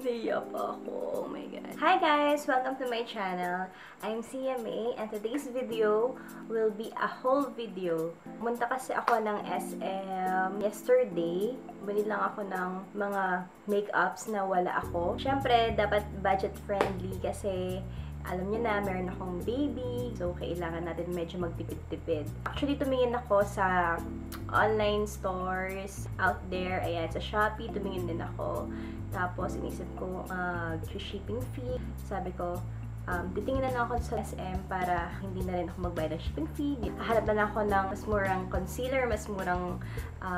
Naiyak ako. Oh my god. Hi guys! Welcome to my channel. I'm Sia May and today's video will be a haul video. Pumunta kasi ako ng SM yesterday. Bili lang ako ng mga makeups na wala ako. Siyempre, dapat budget friendly kasi alam niyo na, meron akong baby. So, kailangan natin medyo magtipid-tipid. Actually, tumingin ako sa online stores out there. Ayan, sa Shopee, tumingin din ako. Tapos, inisip ko, shipping fee. Sabi ko, titingin na lang ako sa SM para hindi na rin ako magbayad ng shipping fee. Hahanap na lang ako ng mas murang concealer, mas murang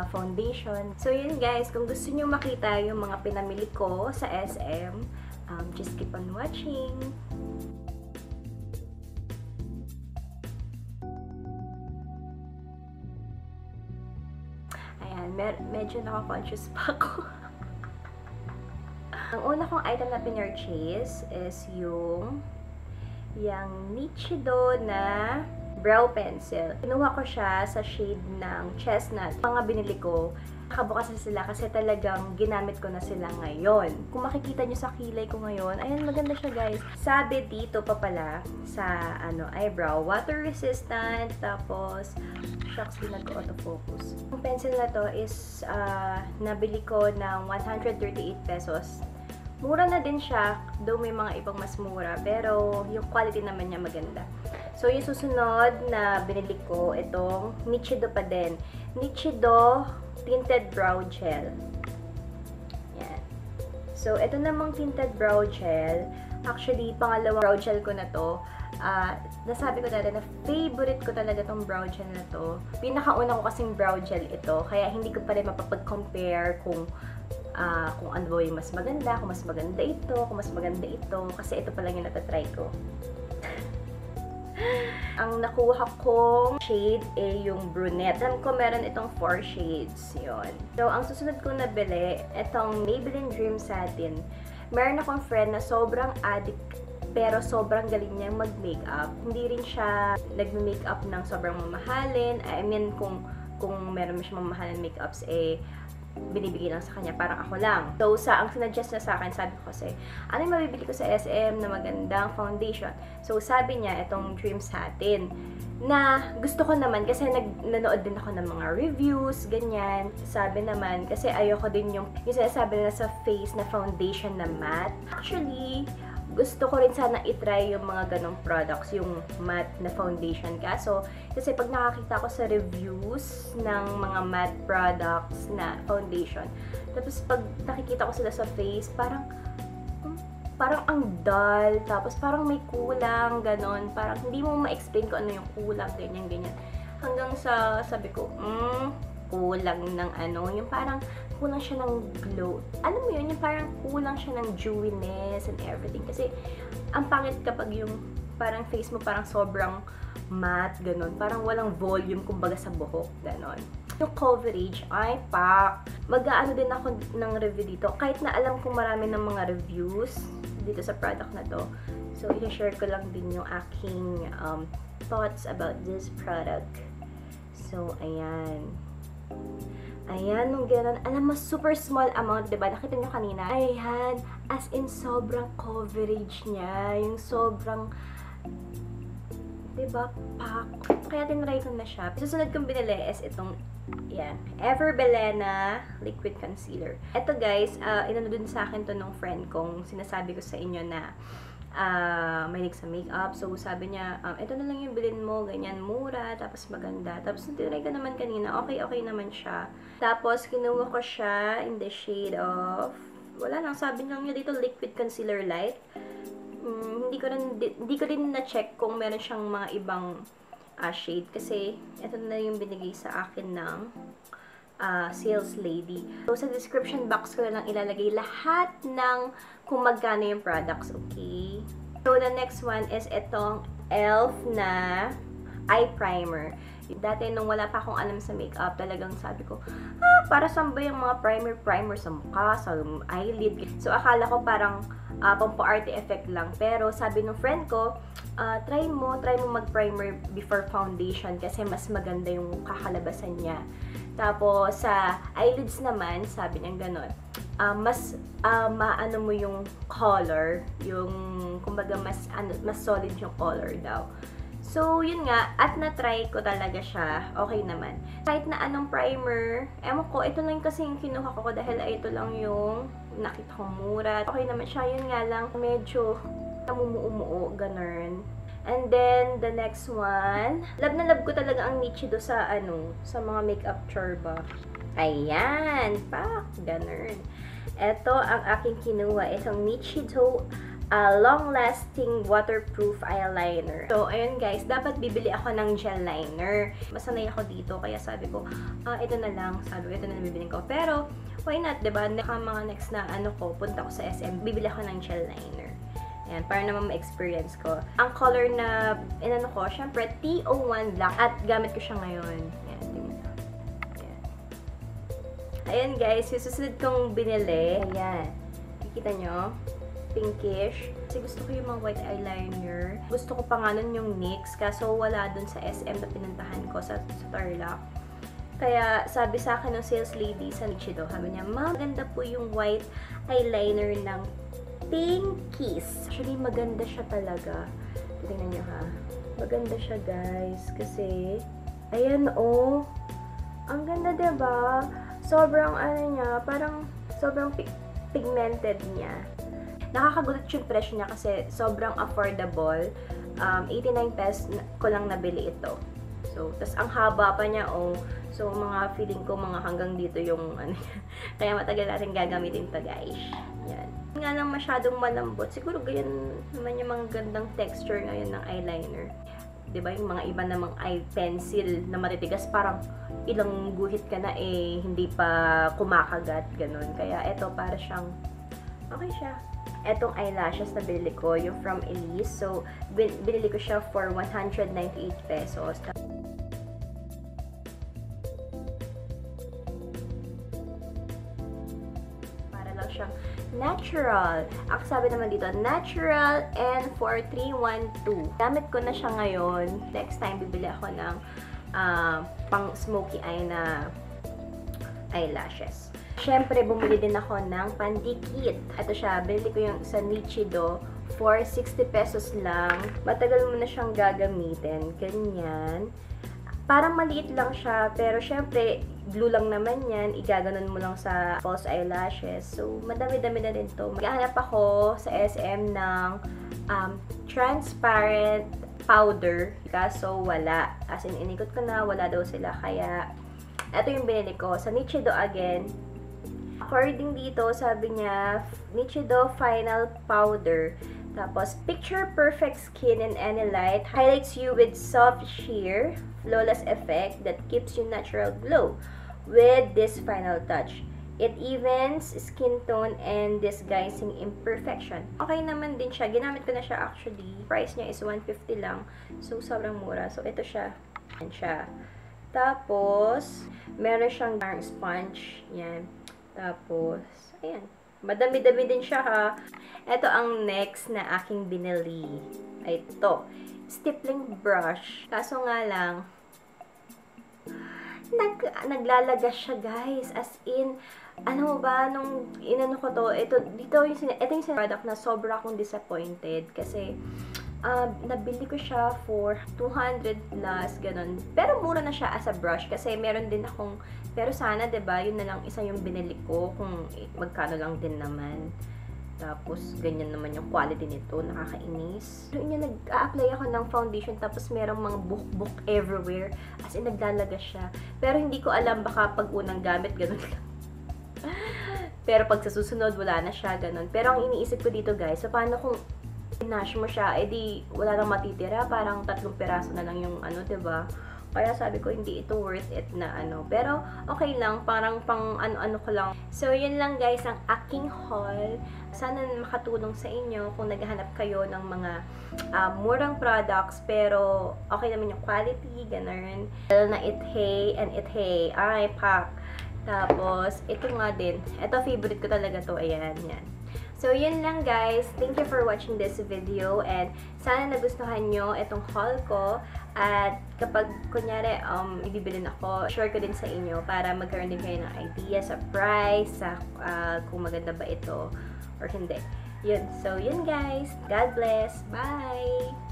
foundation. So, yun guys, kung gusto niyo makita yung mga pinamili ko sa SM, just keep on watching. Ayan, medyo naka-conscious pa ako. Ang una kong item na pinurchase is yung Nichido na brow pencil. Kinuha ko siya sa shade ng chestnut. Mga binili ko, nakabukas na sila kasi talagang ginamit ko na sila ngayon. Kung makikita nyo sa kilay ko ngayon, ayan, maganda siya guys. Sabi dito pa pala sa eyebrow, water resistant, tapos shucks, di nag-autofocus. Yung pencil na to is nabili ko ng 138 pesos. Mura na din siya, though may mga ibang mas mura, pero yung quality naman niya maganda. So, yung susunod na binili ko, itong Nichido pa din. Nichido Tinted Brow Gel. Yan. So, ito namang Tinted Brow Gel. Actually, pangalawang brow gel ko na to. Nasabi ko dati na favorite ko talaga tong brow gel na to. Pinakauna ko kasing brow gel ito, kaya hindi ko pa rin mapapag-compare kung ano ba yung mas maganda, kung mas maganda ito, kung mas maganda ito, kasi ito pa lang yung natatry ko. Ang nakuha kong shade ay yung brunette. Alam ko meron itong 4 shades. Yun. So, ang susunod kong nabili, itong Maybelline Dream Satin. Meron akong friend na sobrang addict, pero sobrang galing niyang mag-makeup. Hindi rin siya nag-makeup ng sobrang mamahalin. I mean, kung meron siya mamahalin makeups, binibigay lang sa kanya, parang ako lang. So, ang sinuggest niya sa akin, sabi ko kasi, ano yung mabibili ko sa SM na magandang foundation? So, sabi niya, itong Dream Satin, na gusto ko naman, kasi nanood din ako ng mga reviews, ganyan. Sabi naman, kasi ayoko din yung sinasabi nila sa face na foundation na matte. Actually, gusto ko rin sana itry yung mga ganong products, yung matte na foundation. Kaso, kasi pag nakakita ko sa reviews ng mga matte products na foundation, tapos pag nakikita ko sila sa face, parang ang dull, tapos parang may kulang, ganon. Parang hindi mo ma-explain kung ano yung kulang, ganyan. Hanggang sa, sabi ko, kulang ng yung parang kulang siya ng glow. Alam mo yun, yung parang kulang siya ng dewiness and everything. Kasi, ang pangit kapag yung parang face mo parang sobrang matte, ganon. Parang walang volume, kumbaga sa buhok, ganon. Yung coverage, ay pak. Mag-aano din ako ng review dito. Kahit na alam kong marami ng mga reviews dito sa product na to. So, i-share ko lang din yung aking thoughts about this product. So, ayan. Ayan, nung gano'n. Alam mo, super small amount, diba? Nakita nyo kanina? Ayan, as in, sobrang coverage niya. Yung sobrang, diba, pak. Kaya tinry ko na siya. Susunod kong binili is itong, yan, Ever Belena Liquid Concealer. Ito guys, inano dun sa akin to nung friend kong sinasabi ko sa inyo na mahilig sa makeup. So, sabi niya, ito na lang yung bilhin mo, ganyan, mura, tapos maganda. Tapos, natinry ko naman kanina, okay naman siya. Tapos, kinuha ko siya in the shade of, wala lang, sabi niya dito, Liquid Concealer Light. Hindi ko rin na-check kung meron siyang mga ibang shade, kasi ito na yung binigay sa akin ng sales lady. So, sa description box ko na lang ilalagay lahat ng kung magkano yung products, okay? So, the next one is itong e.l.f. na eye primer. Dati, nung wala pa akong alam sa makeup, talagang sabi ko, para saan ba yung mga primer sa mukha, sa eyelid? So, akala ko parang pampa-arte effect lang. Pero, sabi ng friend ko, try mo mag-primer before foundation kasi mas maganda yung kakalabasan niya. Tapos, sa eyelids naman, sabi niya gano'n, mas maano mo yung color, yung kumbaga mas solid yung color daw. So, yun nga, at na-try ko talaga siya, okay naman. Kahit na anong primer, ewan ko, ito lang kasi yung kinuha ko dahil ito lang yung nakita kong mura. Okay naman siya, yun nga lang, medyo namumuumuo, ganun. And then, the next one, love na love ko talaga ang Nichido sa sa mga makeup churba. Ayan, pak, ganun. Ito ang aking kinuha, itong Nichido long-lasting waterproof eyeliner. So, ayun guys, dapat bibili ako ng gel liner. Masanay ako dito, kaya sabi ko, ito na lang. Sabi ko, ito na bibili ko. Pero, why not, diba? Mga next na punta ko sa SM, bibili ako ng gel liner. Ayan, para naman ma-experience ko. Ang color na, ko, syempre, T01 Black. At gamit ko siya ngayon. Ayan, tingnan. Ayan guys, yung susunod kong binili. Ayan. Kikita nyo? Pinkish. Kasi gusto ko yung mga white eyeliner. Gusto ko pa nga nun yung NYX, kaso wala dun sa SM na pinuntahan ko sa Tarlac. Kaya sabi sa akin ng sales lady sa Nichido, sabi niya, "Ma'am, maganda po yung white eyeliner ng Pinkies." Actually, maganda siya talaga. Tingnan niyo ha. Maganda siya guys. Kasi, ayan oh. Ang ganda diba? Sobrang niya, parang sobrang pigmented niya. Nakakagulat yung presyo niya kasi sobrang affordable. 89 pesos ko lang nabili ito. So, tas ang haba pa niya, oh. So, mga feeling ko, mga hanggang dito yung kaya matagal natin gagamitin to guys. Yan. Nga lang masyadong malambot. Siguro ganyan naman yung mga gandang texture ngayon ng eyeliner. Diba? Yung mga iba namang eye pencil na matitigas, parang ilang guhit ka na hindi pa kumakagat, ganun. Kaya ito, para siyang, okay siya. Etong eyelashes na binili ko, yung from Elise. So, binili ko siya for 198 pesos. Para lang siyang natural. Ang sabi naman dito, natural and for 312. Gamit ko na siya ngayon. Next time, bibili ako ng pang smoky eye na eyelashes. Siyempre, bumili din ako ng pandikit. Ito siya, binili ko yung sa Nichido for 60 pesos lang. Matagal mo na siyang gagamitin. Ganyan. Parang maliit lang siya, pero siyempre, glue lang naman yan. Igaganon mo lang sa false eyelashes. So, madami-dami na rin to. Maghahanap ako sa SM ng transparent powder. Kaso, wala. As in, inikot ko na, wala daw sila. Kaya, ito yung binili ko. Sa Nichido again. According dito, sabi niya, Nichido Final Powder. Tapos, picture perfect skin in any light. Highlights you with soft sheer, flawless effect that keeps you natural glow. With this final touch, it evens skin tone and disguising imperfection. Okay naman din siya. Ginamit ko na siya actually. Price niya is 150 lang. So, sobrang mura. So, ito siya. Yan siya. Tapos, meron siyang sponge. Yan. Tapos, ayan. Madami-dami din siya ha. Ito ang next na aking binili. Ay, ito. Stippling brush. Kaso nga lang, naglalagas siya guys. As in, ano ba, nung inano ko to, ito yung product na sobra akong disappointed. Kasi, nabili ko siya for 200 plus, ganun. Pero mura na siya as a brush kasi meron din akong, pero sana, diba, yun na lang isa yung binili ko kung magkano lang din naman. Tapos, ganyan naman yung quality nito, nakakainis. Doon niya nag-a-apply ako ng foundation tapos merong mga buhok-buhok everywhere. As in, naglalagas siya. Pero hindi ko alam, baka pag unang gamit, ganun lang. Pero pag sa susunod, wala na siya, ganun. Pero ang iniisip ko dito guys, so paano kung pinash mo siya, edi wala nang matitira, parang 3 piraso na lang yung diba? Kaya sabi ko, hindi ito worth it na Pero, okay lang, parang pang ano ko lang. So, yun lang guys, ang aking haul. Sana makatulong sa inyo kung naghahanap kayo ng mga murang products, pero okay naman yung quality, ganun. Lalo na It Hey and It Hey, ay, pak. Tapos, ito nga din. Ito, favorite ko talaga to. Ayan, yan. So, yun lang guys. Thank you for watching this video. And sana nagustuhan nyo itong haul ko. At kapag, kunyari, ibibilin ako, share ko din sa inyo para magkaroon din kayo ng idea sa price, sa kung maganda ba ito or hindi. Yun. So, yun guys. God bless. Bye!